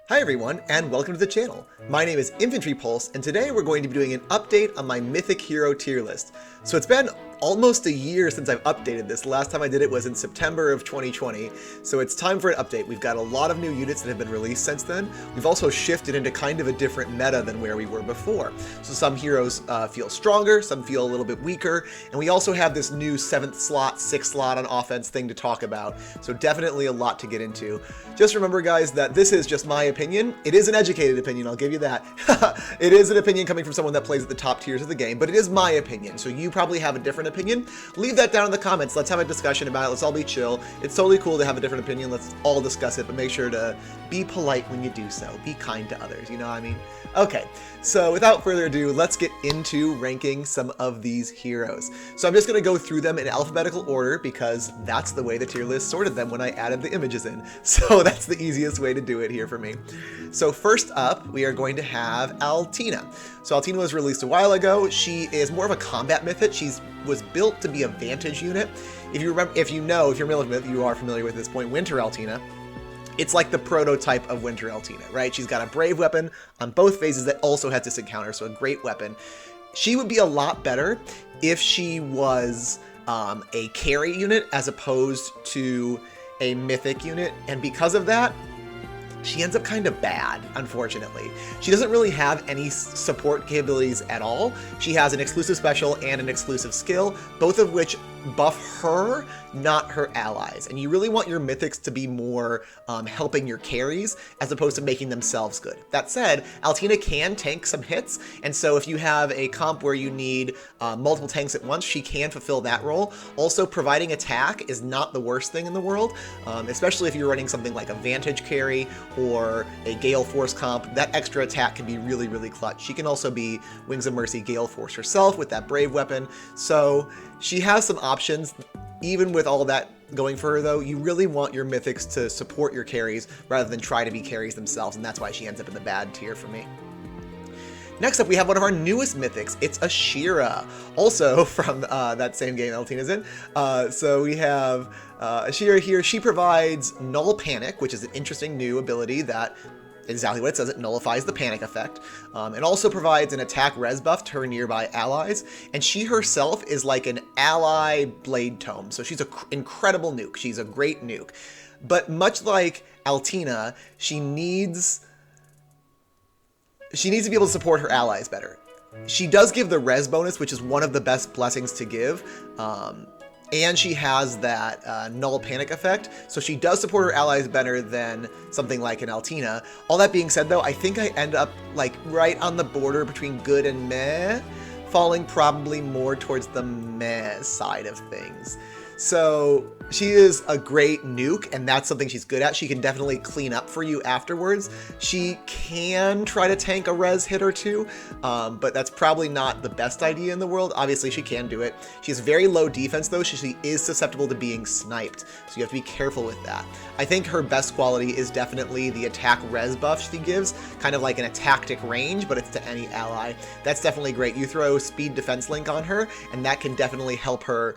Hi everyone, and welcome to the channel. My name is Infantry Pulse, and today we're going to be doing an update on my Mythic Hero tier list. So it's been almost a year since I've updated this. The last time I did it was in September of 2020, so it's time for an update. We've got a lot of new units that have been released since then. We've also shifted into kind of a different meta than where we were before. So some heroes feel stronger, some feel a little bit weaker, and we also have this new 7th slot, 6th slot on offense thing to talk about. So definitely a lot to get into. Just remember guys that this is just my opinion. It is an educated opinion, I'll give you that. It is an opinion coming from someone that plays at the top tiers of the game, but it is my opinion. So you probably have a different opinion. Leave that down in the comments. Let's have a discussion about it. Let's all be chill. It's totally cool to have a different opinion. Let's all discuss it, but make sure to be polite when you do so. Be kind to others, you know what I mean? Okay, so without further ado, let's get into ranking some of these heroes. So I'm just going to go through them in alphabetical order because that's the way the tier list sorted them when I added the images in. So that's the easiest way to do it here for me. So first up, we are going to have Altina. So Altina was released a while ago. She is more of a combat mythic. She was built to be a vantage unit. If you remember, if you are familiar with this point, Winter Altina. It's like the prototype of Winter Altina, right? She's got a brave weapon on both phases that also has this encounter, so a great weapon. She would be a lot better if she was a carry unit as opposed to a mythic unit, and because of that, she ends up kind of bad, unfortunately. She doesn't really have any support capabilities at all. She has an exclusive special and an exclusive skill, both of which buff her, not her allies. And you really want your mythics to be more helping your carries as opposed to making themselves good. That said, Altina can tank some hits, and so if you have a comp where you need multiple tanks at once, she can fulfill that role. Also, providing attack is not the worst thing in the world, especially if you're running something like a Vantage carry or a Gale Force comp. That extra attack can be really, really clutch. She can also be Wings of Mercy Gale Force herself with that brave weapon, so she has some options. Even with all that going for her though, you really want your mythics to support your carries rather than try to be carries themselves, and that's why she ends up in the bad tier for me. Next up, we have one of our newest mythics. It's Ashira, also from that same game Altina's in. So we have Ashira here. She provides Null Panic, which is an interesting new ability that, exactly what it says, it nullifies the panic effect. It also provides an attack res buff to her nearby allies, and she herself is like an ally Blade Tome, so she's an incredible nuke. She's a great nuke. But much like Altina, she needs to be able to support her allies better. She does give the res bonus, which is one of the best blessings to give, and she has that null panic effect, so she does support her allies better than something like an Altina. All that being said though, I think I end up like right on the border between good and meh, falling probably more towards the meh side of things. So she is a great nuke, and that's something she's good at. She can definitely clean up for you afterwards. She can try to tank a res hit or two, but that's probably not the best idea in the world. Obviously, she can do it. She has very low defense, though, so she is susceptible to being sniped, so you have to be careful with that. I think her best quality is definitely the attack res buff she gives, kind of like an tactic range, but it's to any ally. That's definitely great. You throw speed defense link on her, and that can definitely help her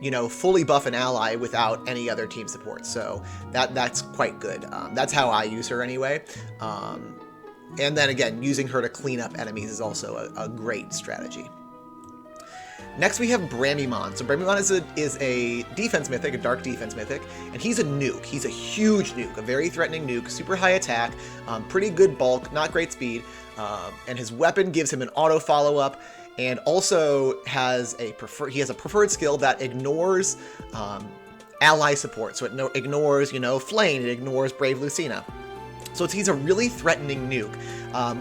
you know, fully buff an ally without any other team support. So that's quite good. That's how I use her anyway. And then again, using her to clean up enemies is also a great strategy. Next we have Bramimon. So Bramimon is a defense mythic, a dark defense mythic, and he's a nuke. He's a huge nuke, a very threatening nuke, super high attack, pretty good bulk, not great speed, and his weapon gives him an auto follow-up, and also has a preferred skill that ignores ally support. So it ignores, you know, Flayn, it ignores Brave Lucina. So he's a really threatening nuke.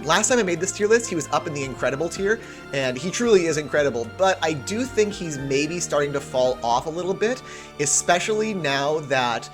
Last time I made this tier list, he was up in the incredible tier, and he truly is incredible, but I do think he's maybe starting to fall off a little bit, especially now that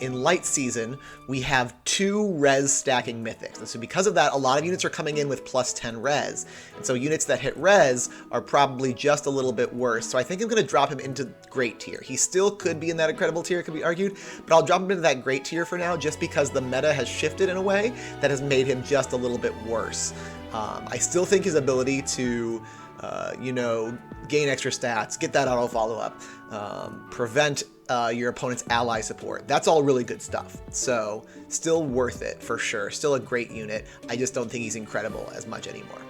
in light season, we have 2 res stacking mythics. And so because of that, a lot of units are coming in with plus 10 res. And so units that hit res are probably just a little bit worse. So I think I'm going to drop him into great tier. He still could be in that incredible tier, it could be argued, but I'll drop him into that great tier for now just because the meta has shifted in a way that has made him just a little bit worse. I still think his ability to you know, gain extra stats, get that auto follow-up, prevent your opponent's ally support. That's all really good stuff. So still worth it for sure. Still a great unit. I just don't think he's incredible as much anymore.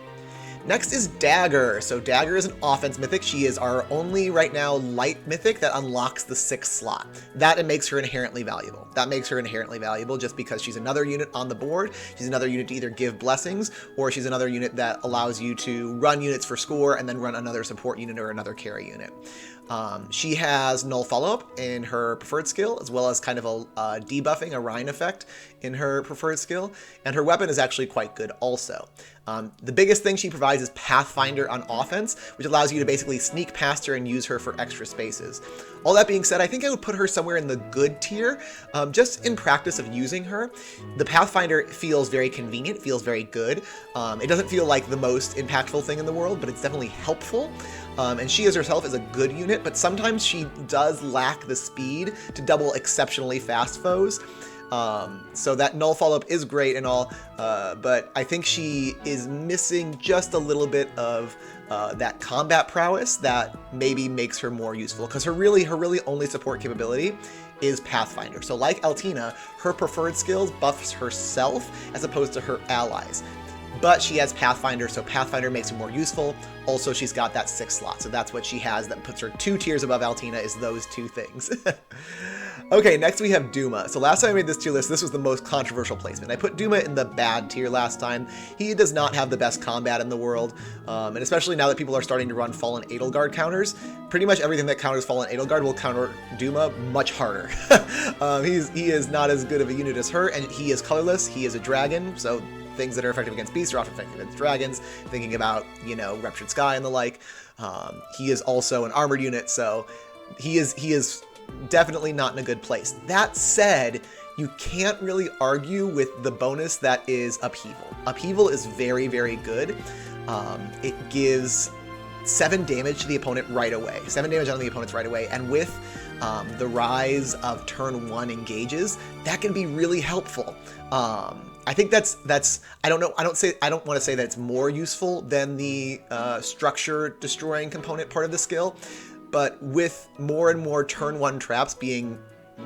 Next is Dagger. So Dagger is an offense mythic. She is our only right now light mythic that unlocks the 6th slot. That makes her inherently valuable. That makes her inherently valuable just because she's another unit on the board. She's another unit to either give blessings, or she's another unit that allows you to run units for score and then run another support unit or another carry unit. She has null follow-up in her preferred skill, as well as kind of a debuffing, a Rhine effect in her preferred skill, and her weapon is actually quite good also. The biggest thing she provides is Pathfinder on offense, which allows you to basically sneak past her and use her for extra spaces. All that being said, I think I would put her somewhere in the good tier, just in practice of using her. The Pathfinder feels very convenient, feels very good. It doesn't feel like the most impactful thing in the world, but it's definitely helpful. And she as herself is a good unit, but sometimes she does lack the speed to double exceptionally fast foes. So that null follow-up is great and all, but I think she is missing just a little bit of that combat prowess that maybe makes her more useful, because her really only support capability is Pathfinder. So like Altina, her preferred skills buffs herself as opposed to her allies. But she has Pathfinder, so Pathfinder makes her more useful. Also, she's got that 6th slot, so that's what she has that puts her 2 tiers above Altina, is those 2 things. Okay, next we have Duma. So last time I made this tier list, this was the most controversial placement. I put Duma in the bad tier last time. He does not have the best combat in the world, and especially now that people are starting to run Fallen Edelgard counters, pretty much everything that counters Fallen Edelgard will counter Duma much harder. He is not as good of a unit as her, and he is colorless. He is a dragon, so things that are effective against beasts are often effective against dragons, thinking about, you know, Ruptured Sky and the like. He is also an armored unit, so he is definitely not in a good place. That said, you can't really argue with the bonus that is Upheaval. Upheaval is very, very good. It gives 7 damage to the opponent right away. 7 damage on the opponents right away, and with the rise of turn 1 engages, that can be really helpful. I think that's I don't know, I don't want to say that it's more useful than the structure destroying component part of the skill, but with more and more turn 1 traps being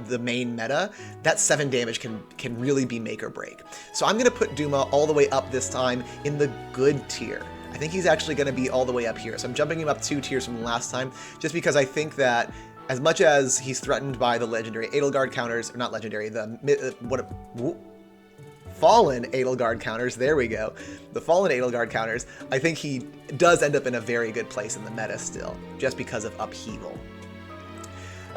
the main meta, that 7 damage can really be make or break. So I'm going to put Duma all the way up this time in the good tier. I think he's actually going to be all the way up here. So I'm jumping him up 2 tiers from last time, just because I think that as much as he's threatened by the legendary Edelgard counters, or not legendary, Fallen Edelgard counters, there we go. The Fallen Edelgard counters, I think he does end up in a very good place in the meta still, just because of Upheaval.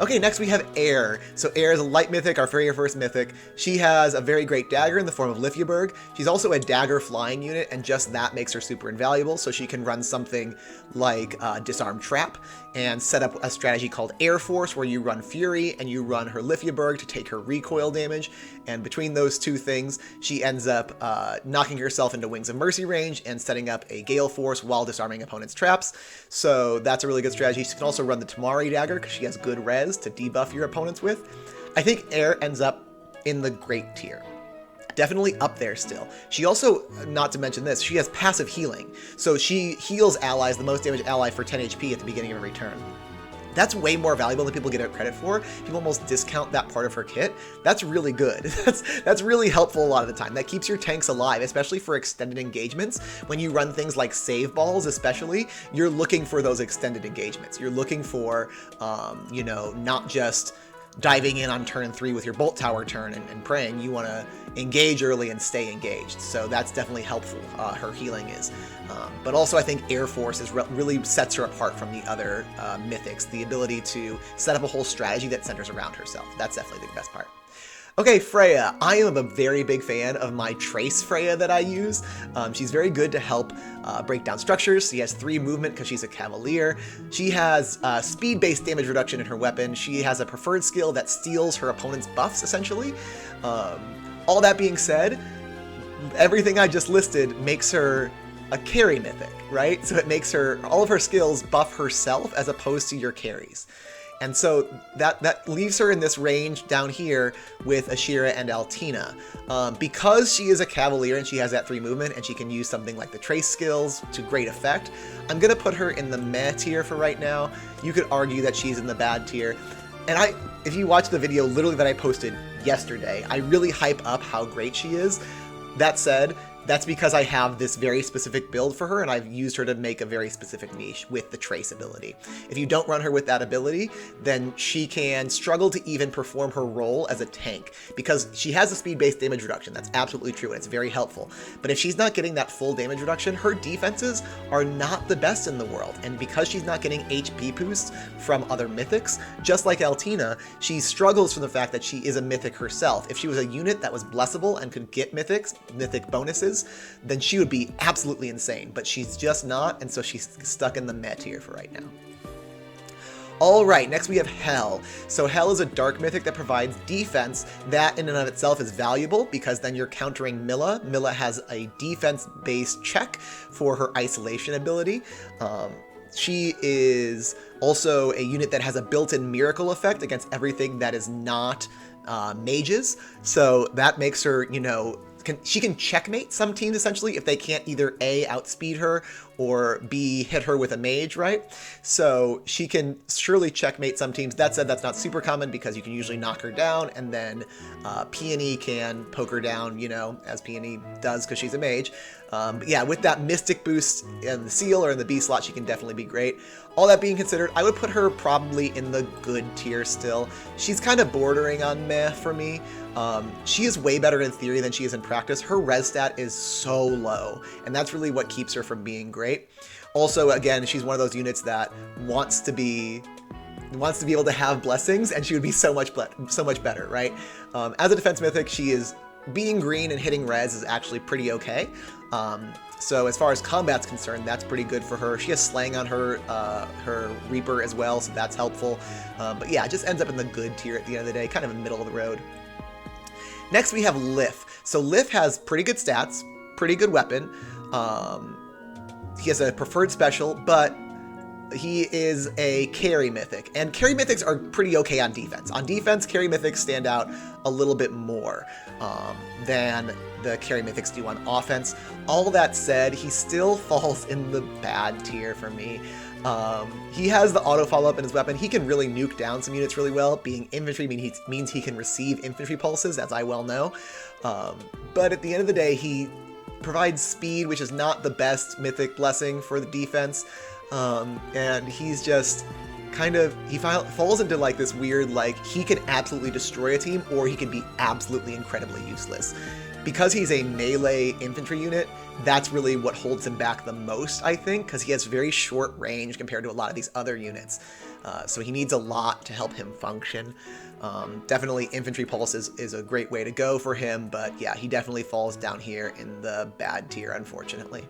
Okay, next we have Air. So Air is a light mythic, our very first mythic. She has a very great dagger in the form of Lithieberg. She's also a dagger flying unit, and just that makes her super invaluable, so she can run something like Disarm Trap and set up a strategy called Air Force, where you run Fury and you run her Lithieberg to take her recoil damage, and between those 2 things, she ends up knocking herself into Wings of Mercy range and setting up a Gale Force while disarming opponents' traps. So that's a really good strategy. She can also run the Tamari dagger because she has good res to debuff your opponents with. I think Air ends up in the great tier. Definitely up there still. She also, not to mention this, she has passive healing. So she heals allies, the most damaged ally, for 10 HP at the beginning of every turn. That's way more valuable than people get credit for. People almost discount that part of her kit. That's really good. That's really helpful a lot of the time. That keeps your tanks alive, especially for extended engagements. When you run things like save balls especially, you're looking for those extended engagements. You're looking for, you know, not just diving in on turn 3 with your bolt tower turn and praying. You want to engage early and stay engaged, so that's definitely helpful. Her healing is, but also I think Air Force is really sets her apart from the other mythics. The ability to set up a whole strategy that centers around herself. That's definitely the best part. Okay, Freya. I am a very big fan of my Trace Freya that I use. She's very good to help break down structures. She has 3 movement because she's a Cavalier. She has speed-based damage reduction in her weapon. She has a preferred skill that steals her opponent's buffs, essentially. All that being said, everything I just listed makes her a carry mythic, right? So it makes her, all of her skills buff herself as opposed to your carries. And so that leaves her in this range down here with Ashira and Altina. Because she is a Cavalier and she has that 3 movement and she can use something like the Trace skills to great effect, I'm going to put her in the meh tier for right now. You could argue that she's in the bad tier. And if you watch the video literally that I posted yesterday, I really hype up how great she is. That said, that's because I have this very specific build for her, and I've used her to make a very specific niche with the Trace ability. If you don't run her with that ability, then she can struggle to even perform her role as a tank, because she has a speed-based damage reduction. That's absolutely true, and it's very helpful. But if she's not getting that full damage reduction, her defenses are not the best in the world, and because she's not getting HP boosts from other mythics, just like Altina, she struggles from the fact that she is a mythic herself. If she was a unit that was blessable and could get mythic bonuses, then she would be absolutely insane, but she's just not, and so she's stuck in the meh tier for right now. Alright, next we have Hel. So Hel is a dark mythic that provides defense that in and of itself is valuable, because then you're countering Milla. Milla has a defense-based check for her isolation ability. She is also a unit that has a built-in miracle effect against everything that is not mages, so that makes her, you know, she can checkmate some teams essentially if they can't either A, outspeed her, or B, hit her with a mage, right? So she can surely checkmate some teams. That said, that's not super common because you can usually knock her down, and then Peony can poke her down, you know, as Peony does because she's a mage. But yeah, with that Mystic boost in the Seal or in the B slot, she can definitely be great. All that being considered, I would put her probably in the good tier still. She's kind of bordering on meh for me. She is way better in theory than she is in practice. Her res stat is so low, and that's really what keeps her from being great. Also, again, she's one of those units that wants to be able to have blessings, and she would be so much better, right? As a defense mythic, she is being green and hitting res is actually pretty okay. So as far as combat's concerned, that's pretty good for her. She has slaying on her Reaper as well, so that's helpful. But yeah, it just ends up in the good tier at the end of the day, kind of in the middle of the road. Next, we have Lif. So Lif has pretty good stats, pretty good weapon. He has a preferred special, but he is a carry mythic, and carry mythics are pretty okay on defense. On defense, carry mythics stand out a little bit more than the carry mythics do on offense. All that said, he still falls in the bad tier for me. He has the auto follow-up in his weapon. He can really nuke down some units really well. Being infantry means he can receive infantry pulses, as I well know. But at the end of the day, he provides speed, which is not the best mythic blessing for the defense. And he's just kind of, he falls into like this weird, like, he can absolutely destroy a team, or he can be absolutely incredibly useless. Because he's a melee infantry unit, that's really what holds him back the most, I think, because he has very short range compared to a lot of these other units. So he needs a lot to help him function. Definitely infantry pulse is a great way to go for him, but yeah, he definitely falls down here in the bad tier, unfortunately.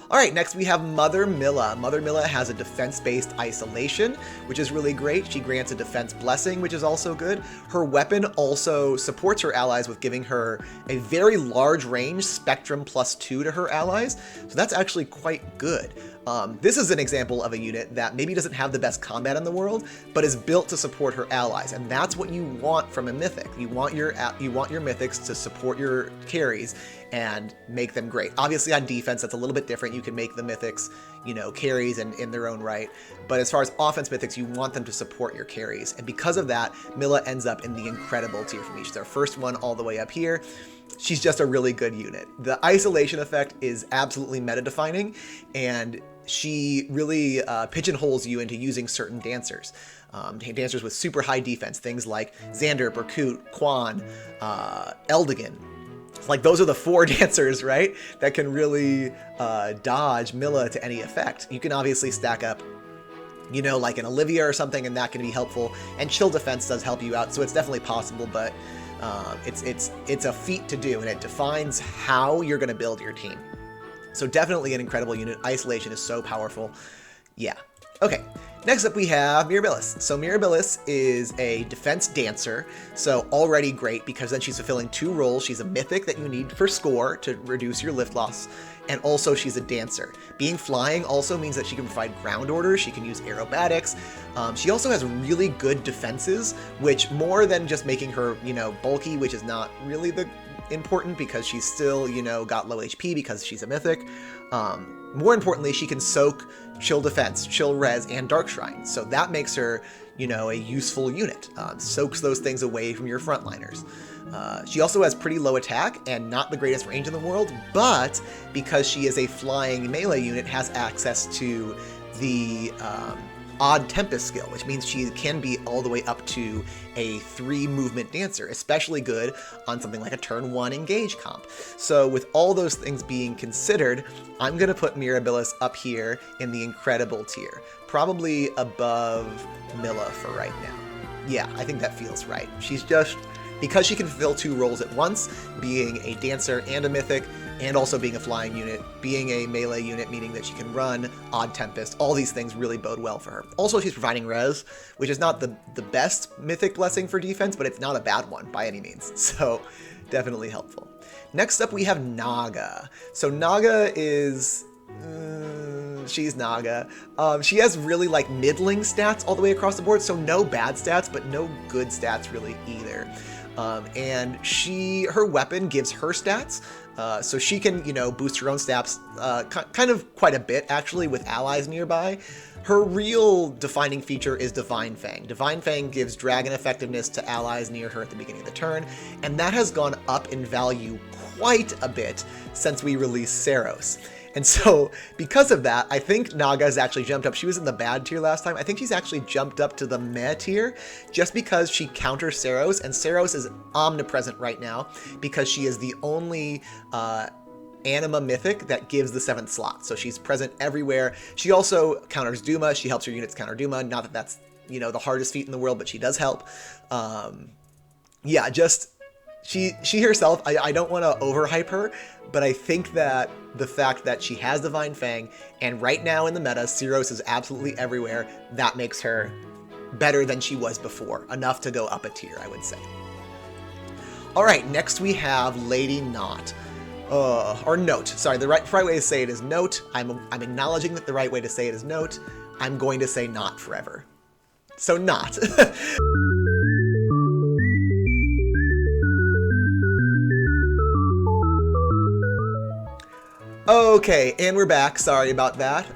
Alright, next we have Mother Milla. Mother Milla has a defense-based isolation, which is really great. She grants a defense blessing, which is also good. Her weapon also supports her allies with giving her a very large range, Spectrum +2 to her allies, so that's actually quite good. This is an example of a unit that maybe doesn't have the best combat in the world, but is built to support her allies, and that's what you want from a mythic. You want your mythics to support your carries and make them great. Obviously on defense, that's a little bit different. You can make the mythics, you know, carries and in their own right. But as far as offense mythics, you want them to support your carries. And because of that, Milla ends up in the incredible tier for me. She's our first one all the way up here. She's just a really good unit. The isolation effect is absolutely meta-defining, and she really pigeonholes you into using certain dancers. Dancers with super high defense, things like Xander, Berkut, Quan, Eldigan. Like, those are the 4 dancers, right, that can really dodge Milla to any effect. You can obviously stack up, you know, like an Olivia or something, and that can be helpful. And chill defense does help you out, so it's definitely possible, but it's a feat to do, and it defines how you're going to build your team. So definitely an incredible unit. Isolation is so powerful. Yeah. Okay, next up we have Mirabilis. So Mirabilis is a defense dancer, so already great because then she's fulfilling 2 roles. She's a mythic that you need for score to reduce your lift loss, and also she's a dancer. Being flying also means that she can provide ground orders, she can use aerobatics. She also has really good defenses, which more than just making her, you know, bulky, which is not really the important because she's still, you know, got low HP because she's a mythic. More importantly, she can soak chill defense, chill res, and dark shrine. So that makes her, a useful unit. Soaks those things away from your frontliners. She also has pretty low attack and not the greatest range in the world, but because she is a flying melee unit, has access to the Odd Tempest skill, which means she can be all the way up to a 3 movement dancer, especially good on something like a turn 1 engage comp. So with all those things being considered, I'm going to put Mirabilis up here in the incredible tier, probably above Milla for right now. Yeah, I think that feels right. She's just, because she can fulfill 2 roles at once, being a dancer and a mythic, and also being a flying unit, being a melee unit, meaning that she can run, Odd Tempest, all these things really bode well for her. Also, she's providing res, which is not the best mythic blessing for defense, but it's not a bad one by any means, so definitely helpful. Next up, we have Naga. So Naga is... she's Naga. She has really like middling stats all the way across the board, so no bad stats, but no good stats really either. And her weapon gives her stats, so she can, boost her own stats kind of quite a bit, actually, with allies nearby. Her real defining feature is Divine Fang. Divine Fang gives dragon effectiveness to allies near her at the beginning of the turn, and that has gone up in value quite a bit since we released Seiros. And so, because of that, I think Naga's actually jumped up. She was in the bad tier last time. I think she's actually jumped up to the meh tier just because she counters Seiros, and Seiros is omnipresent right now because she is the only Anima mythic that gives the 7th slot. So she's present everywhere. She also counters Duma. She helps her units counter Duma. Not that that's, the hardest feat in the world, but she does help. Yeah, just... She herself, I don't want to overhype her, but I think that the fact that she has Divine Fang, and right now in the meta, Seiros is absolutely everywhere, that makes her better than she was before. Enough to go up a tier, I would say. Alright, next we have Lady Not. Or Note. Sorry, the right way to say it is Note. I'm acknowledging that the right way to say it is Note. I'm going to say Not forever. So Not. Okay, and we're back. Sorry about that.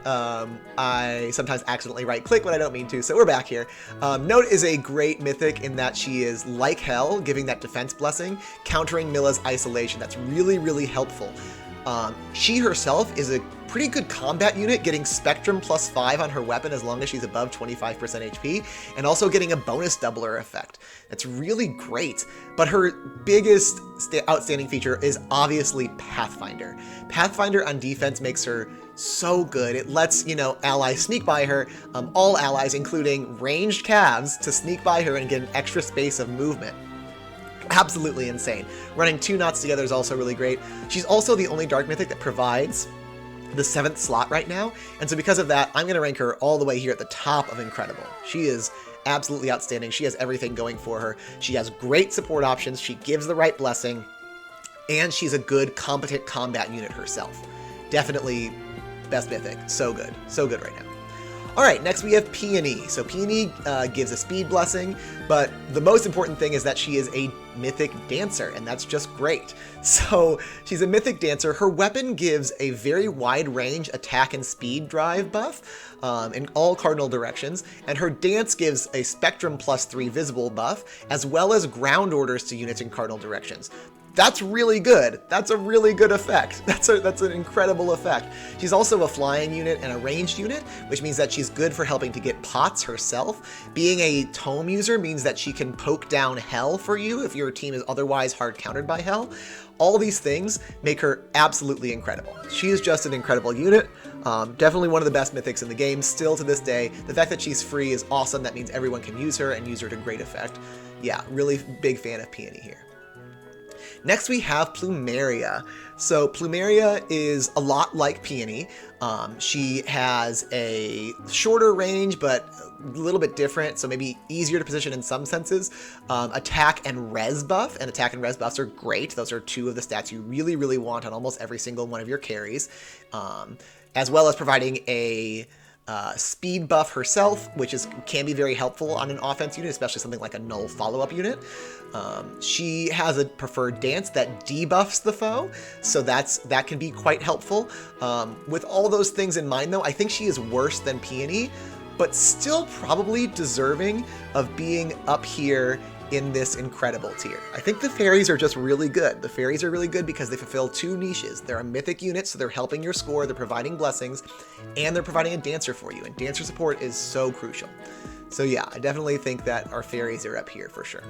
I sometimes accidentally right-click when I don't mean to, so we're back here. Note is a great mythic in that she is like hell, giving that defense blessing, countering Milla's isolation. That's really, really helpful. She herself is a pretty good combat unit, getting Spectrum +5 on her weapon as long as she's above 25% HP, and also getting a bonus doubler effect. That's really great, but her biggest outstanding feature is obviously Pathfinder. Pathfinder on defense makes her so good. It lets, allies sneak by her, all allies, including ranged calves, to sneak by her and get an extra space of movement. Absolutely insane. Running 2 knots together is also really great. She's also the only Dark Mythic that provides the 7th slot right now, and so because of that, I'm going to rank her all the way here at the top of Incredible. She is absolutely outstanding. She has everything going for her. She has great support options, she gives the right blessing, and she's a good, competent combat unit herself. Definitely best mythic. So good right now. Alright, next we have Peony. So Peony gives a speed blessing, but the most important thing is that she is a mythic dancer, and that's just great. So she's a mythic dancer. Her weapon gives a very wide range attack and speed drive buff in all cardinal directions, and her dance gives a Spectrum +3 visible buff, as well as ground orders to units in cardinal directions. That's really good. That's a really good effect. That's an incredible effect. She's also a flying unit and a ranged unit, which means that she's good for helping to get pots herself. Being a tome user means that she can poke down hell for you if your team is otherwise hard countered by hell. All these things make her absolutely incredible. She is just an incredible unit. Definitely one of the best mythics in the game still to this day. The fact that she's free is awesome. That means everyone can use her and use her to great effect. Yeah, really big fan of Peony here. Next we have Plumeria. So Plumeria is a lot like Peony. She has a shorter range, but a little bit different, so maybe easier to position in some senses. Attack and res buff, and attack and res buffs are great. Those are 2 of the stats you really, really want on almost every single one of your carries, as well as providing a speed buff herself, which can be very helpful on an offense unit, especially something like a null follow-up unit. She has a preferred dance that debuffs the foe, so that can be quite helpful. With all those things in mind, though, I think she is worse than Peony, but still probably deserving of being up here in this incredible tier. I think the fairies are just really good. The fairies are really good because they fulfill two niches. They're a mythic unit, so they're helping your score, they're providing blessings, and they're providing a dancer for you, and dancer support is so crucial. So yeah, I definitely think that our fairies are up here for sure.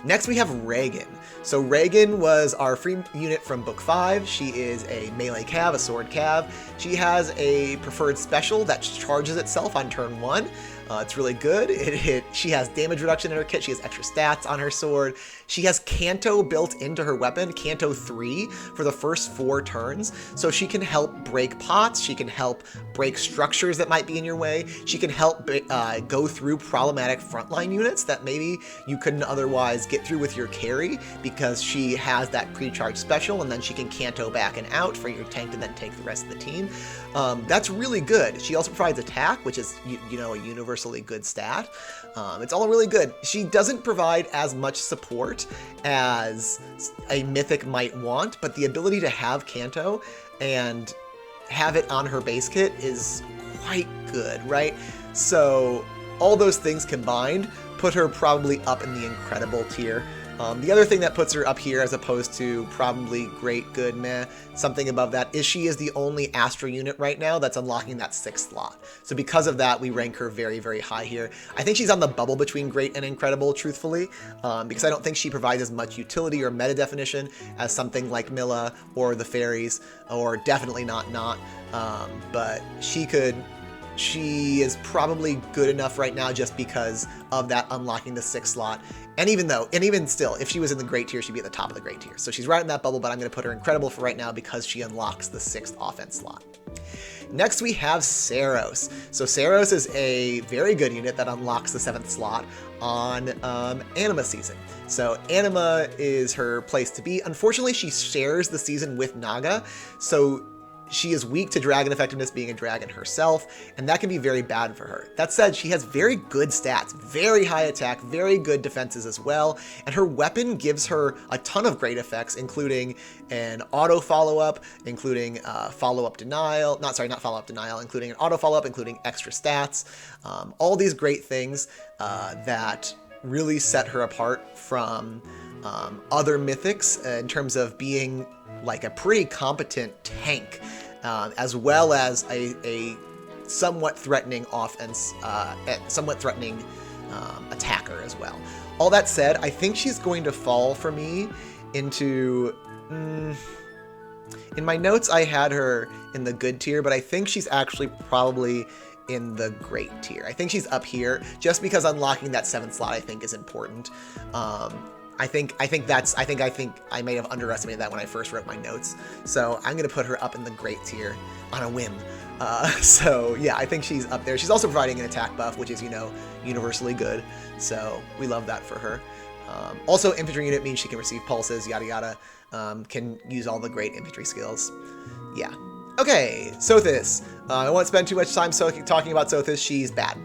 Next we have Reagan. So Reagan was our free unit from Book 5. She is a melee cav, a sword cav. She has a preferred special that charges itself on turn 1. It's really good. She has damage reduction in her kit. She has extra stats on her sword. She has Canto built into her weapon, Canto 3, for the first 4 turns. So she can help break pots. She can help break structures that might be in your way. She can help go through problematic frontline units that maybe you couldn't otherwise get through with your carry, because she has that pre-charge special, and then she can Canto back and out for your tank to then take the rest of the team. That's really good. She also provides attack, which is, you know, a universally good stat. It's all really good. She doesn't provide as much support as a mythic might want, but the ability to have Canto and have it on her base kit is quite good, right? So all those things combined put her probably up in the incredible tier. The other thing that puts her up here as opposed to probably great, good, meh, something above that, is she is the only Astra unit right now that's unlocking that 6th slot. So because of that, we rank her very, very high here. I think she's on the bubble between great and incredible, truthfully, because I don't think she provides as much utility or meta definition as something like Milla or the fairies, or definitely not, but she is probably good enough right now just because of that unlocking the 6th slot. And even still, if she was in the great tier, she'd be at the top of the great tier. So she's right in that bubble, but I'm going to put her incredible for right now because she unlocks the 6th offense slot. Next, we have Seiros. So Seiros is a very good unit that unlocks the 7th slot on Anima season. So Anima is her place to be. Unfortunately, she shares the season with Naga, so she is weak to dragon effectiveness, being a dragon herself, and that can be very bad for her. That said, she has very good stats, very high attack, very good defenses as well, and her weapon gives her a ton of great effects, including an auto follow-up, including follow-up denial, including an auto follow-up, including extra stats, all these great things that really set her apart from other mythics in terms of being like a pretty competent tank, as well as a somewhat threatening offense, somewhat threatening attacker as well. All that said, I think she's going to fall for me into... in my notes, I had her in the good tier, but I think she's actually probably in the great tier. I think she's up here, just because unlocking that 7th slot I think is important. I think I may have underestimated that when I first wrote my notes. So I'm going to put her up in the great tier on a whim. So yeah, I think she's up there. She's also providing an attack buff, which is, you know, universally good. So we love that for her. Also, infantry unit means she can receive pulses, yada yada. Can use all the great infantry skills. Yeah. Okay, Sothis. I won't spend too much time talking about Sothis. She's bad.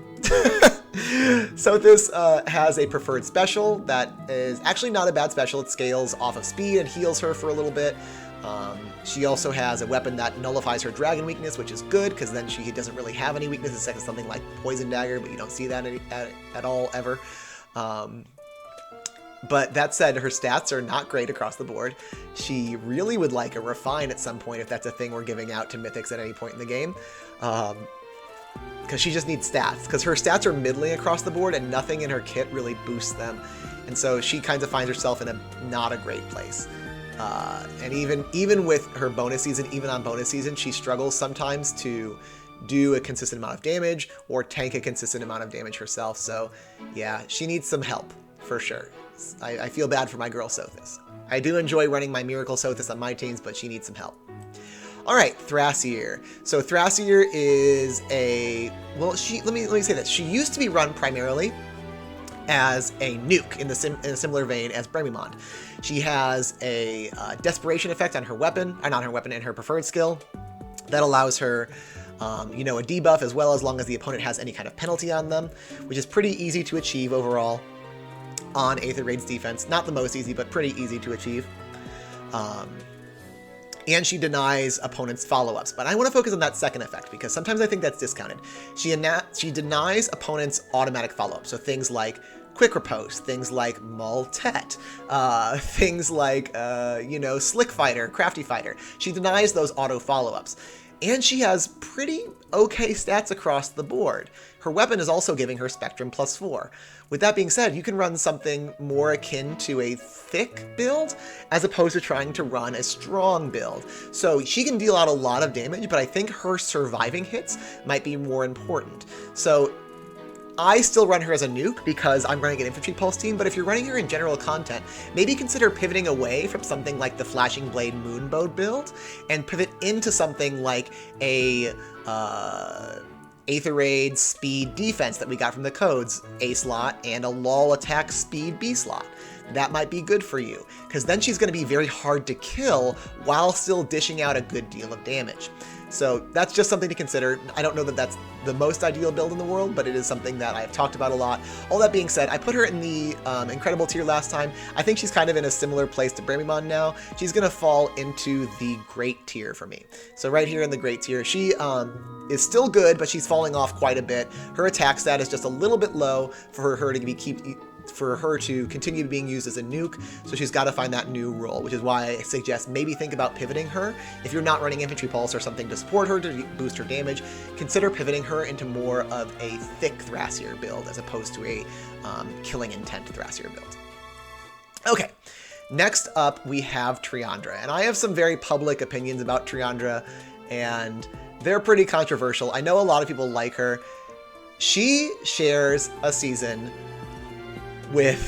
Sothis has a preferred special that is actually not a bad special. It scales off of speed and heals her for a little bit. She also has a weapon that nullifies her dragon weakness, which is good, because then she doesn't really have any weakness except something like Poison Dagger, but you don't see that at all ever. But that said, her stats are not great across the board. She really would like a Refine at some point if that's a thing we're giving out to Mythics at any point in the game. Because she just needs stats, because her stats are middling across the board and nothing in her kit really boosts them. And so she kind of finds herself in not a great place. And even with her bonus season, even on bonus season, she struggles sometimes to do a consistent amount of damage or tank a consistent amount of damage herself. So yeah, she needs some help for sure. I feel bad for my girl Sothis. I do enjoy running my Miracle Sothis on my teams, but she needs some help. All right, Thrasier. So Thrasier is a, well, let me say this. She used to be run primarily as a nuke in a similar vein as Bremimond. She has a desperation effect on her weapon, or not her weapon, and her preferred skill that allows her, you know, a debuff as long as the opponent has any kind of penalty on them, which is pretty easy to achieve overall on Aether Raid's defense. Not the most easy, but pretty easy to achieve. and she denies opponents' follow-ups. But I want to focus on that second effect because sometimes I think that's discounted. She denies opponents' automatic follow-ups, so things like Quick Riposte, things like Maltet, things like, Slick Fighter, Crafty Fighter. She denies those auto follow-ups. And she has pretty okay stats across the board. Her weapon is also giving her Spectrum +4. With that being said, you can run something more akin to a thick build as opposed to trying to run a strong build. So she can deal out a lot of damage, but I think her surviving hits might be more important. So I still run her as a nuke because I'm running an Infantry Pulse team, but if you're running her in general content, maybe consider pivoting away from something like the Flashing Blade Moonbow build and pivot into something like a Aether Raid Speed Defense that we got from the codes A slot and a Lull Attack Speed B slot. That might be good for you, because then she's going to be very hard to kill while still dishing out a good deal of damage. So that's just something to consider. I don't know that that's the most ideal build in the world, but it is something that I've talked about a lot. All that being said, I put her in the Incredible tier last time. I think she's kind of in a similar place to Bramimon now. She's going to fall into the Great tier for me. So right here in the Great tier, she is still good, but she's falling off quite a bit. Her attack stat is just a little bit low for her to continue being used as a nuke, so she's got to find that new role, which is why I suggest maybe think about pivoting her. If you're not running Infantry Pulse or something to support her to boost her damage, consider pivoting her into more of a thick Thrasier build as opposed to a killing intent Thrasier build. Okay, next up we have Triandra, and I have some very public opinions about Triandra, and they're pretty controversial. I know a lot of people like her. She shares a season with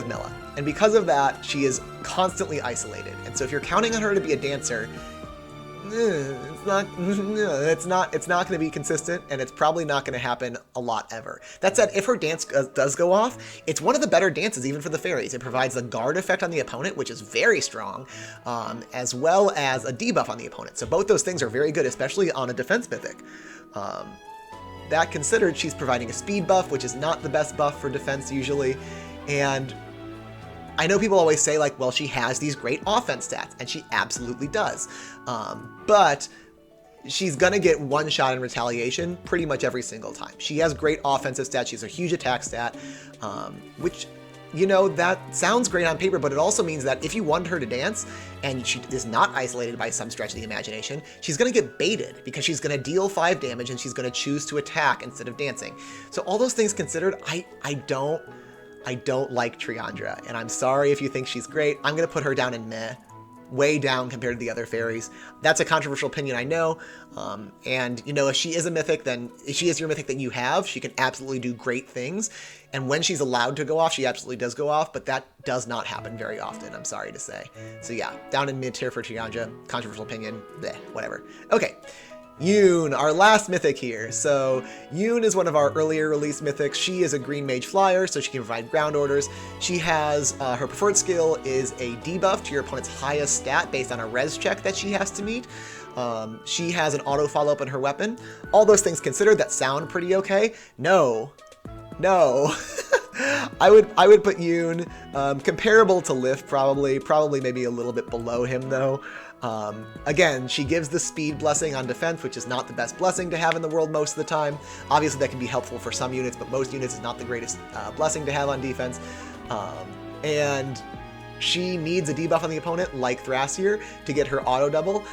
Mela, and because of that, she is constantly isolated. And so if you're counting on her to be a dancer, it's not going to be consistent, and it's probably not going to happen a lot ever. That said, if her dance does go off, it's one of the better dances even for the fairies. It provides the guard effect on the opponent, which is very strong, as well as a debuff on the opponent. So both those things are very good, especially on a defense mythic. That considered, she's providing a speed buff, which is not the best buff for defense usually, and I know people always say, like, well, she has these great offense stats, and she absolutely does, but she's gonna get one shot in retaliation pretty much every single time. She has great offensive stats, she's a huge attack stat, which, you know, that sounds great on paper, but it also means that if you want her to dance and she is not isolated by some stretch of the imagination, she's going to get baited because she's going to deal 5 damage and she's going to choose to attack instead of dancing. So all those things considered, I don't like Triandra, and I'm sorry if you think she's great. I'm going to put her down in meh, way down compared to the other fairies. That's a controversial opinion, I know, and, you know, if she is a mythic, then if she is your mythic that you have, she can absolutely do great things. And when she's allowed to go off, she absolutely does go off, but that does not happen very often, I'm sorry to say. So yeah, down in mid-tier for Triandra, controversial opinion, bleh, whatever. Okay, Yoon, our last mythic here. So Yoon is one of our earlier release mythics. She is a green mage flyer, so she can provide ground orders. She has, her preferred skill is a debuff to your opponent's highest stat based on a res check that she has to meet. She has an auto follow-up on her weapon. All those things considered that sound pretty okay. No. I would put Yoon comparable to Lif, probably maybe a little bit below him though. Again, she gives the speed blessing on defense, which is not the best blessing to have in the world most of the time. Obviously that can be helpful for some units, but most units is not the greatest blessing to have on defense. And she needs a debuff on the opponent, like Thrasier, to get her auto double.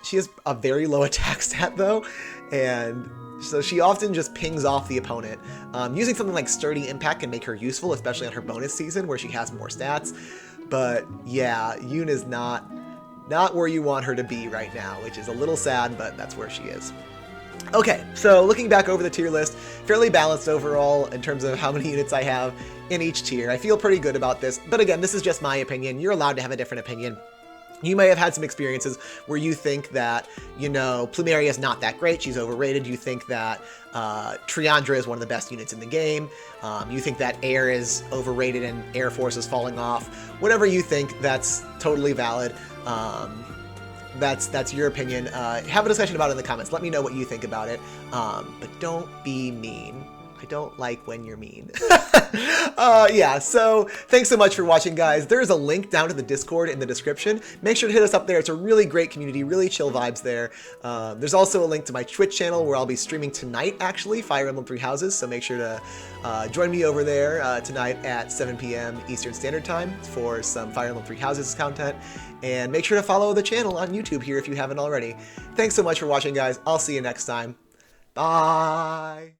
She has a very low attack stat though, and so she often just pings off the opponent. Using something like Sturdy Impact can make her useful, especially on her bonus season where she has more stats. But yeah, Yoon is not where you want her to be right now, which is a little sad, but that's where she is. Okay, so looking back over the tier list, fairly balanced overall in terms of how many units I have in each tier. I feel pretty good about this, but again, this is just my opinion. You're allowed to have a different opinion. You may have had some experiences where you think that, you know, Plumeria is not that great, she's overrated. You think that Triandra is one of the best units in the game. You think that Air is overrated and Air Force is falling off. Whatever you think, that's totally valid. That's your opinion. Have a discussion about it in the comments. Let me know what you think about it. But don't be mean. I don't like when you're mean. Yeah, so thanks so much for watching, guys. There's a link down to the Discord in the description. Make sure to hit us up there. It's a really great community, really chill vibes there. There's also a link to my Twitch channel where I'll be streaming tonight, actually, Fire Emblem Three Houses, so make sure to join me over there tonight at 7 p.m. Eastern Standard Time for some Fire Emblem Three Houses content. And make sure to follow the channel on YouTube here if you haven't already. Thanks so much for watching, guys. I'll see you next time. Bye!